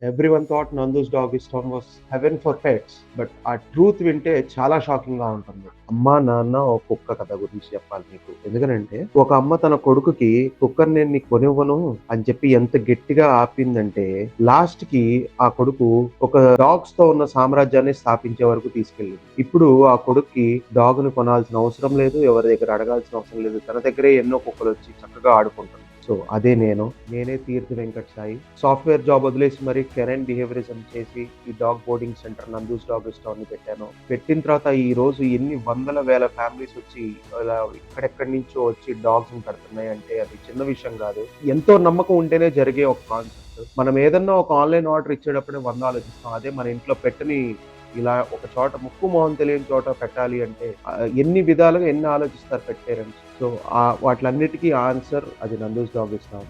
Everyone thought Nandu's Dogistan was heaven for pets. But ఆ truth వింటే చాలా షాకింగ్ గా ఉంటుంది. అమ్మా నాన్న ఒక కుక్క కథ గురించి చెప్పాలి మీకు. ఎందుకంటే ఒక అమ్మ తన కొడుకుకి కుక్కర్ నేను నీకు కొనివ్వను అని చెప్పి ఎంత గట్టిగా ఆపిందంటే లాస్ట్ కి ఆ కొడుకు ఒక డాగ్స్ తో ఉన్న సామ్రాజ్యాన్ని స్థాపించే వరకు తీసుకెళ్ళింది. ఇప్పుడు ఆ కొడుక్కి డాగ్ ని కొనాల్సిన అవసరం లేదు, ఎవరి దగ్గర అడగాల్సిన అవసరం లేదు. తన దగ్గరే ఎన్నో కుక్కలు వచ్చి చక్కగా ఆడుకుంటుంది. సో అదే నేనే తీర్థ వెంకట్ సాయి. సాఫ్ట్వేర్ జాబ్ వదిలేసి మరి కెరైన్ బిహేవియరిజం చేసి ఈ డాగ్ బోర్డింగ్ సెంటర్ నందూస్ డాగిస్టాన్ ని పెట్టాను. పెట్టిన తర్వాత ఈ రోజు ఎన్ని వందల వేల ఫ్యామిలీస్ వచ్చి ఇలా ఎక్కడెక్కడి నుంచో వచ్చి డాగ్స్ ని పెడుతున్నాయి అంటే అది చిన్న విషయం కాదు. ఎంతో నమ్మకం ఉంటేనే జరిగే ఒక కాన్సెప్ట్. మనం ఏదన్నా ఒక ఆన్లైన్ ఆర్డర్ ఇచ్చేటప్పుడే 100 ఆలోచిస్తాం. అదే మన ఇంట్లో పెట్టని ఇలా ఒక చోట ముక్కు మొహం తెలియని చోట పెట్టాలి అంటే ఎన్ని విధాలుగా ఎన్ని ఆలోచిస్తారు పెట్టేరెంట్స్. సో వాటిలన్నిటికీ ఆన్సర్ అది నందూస్ డాగిస్టాన్.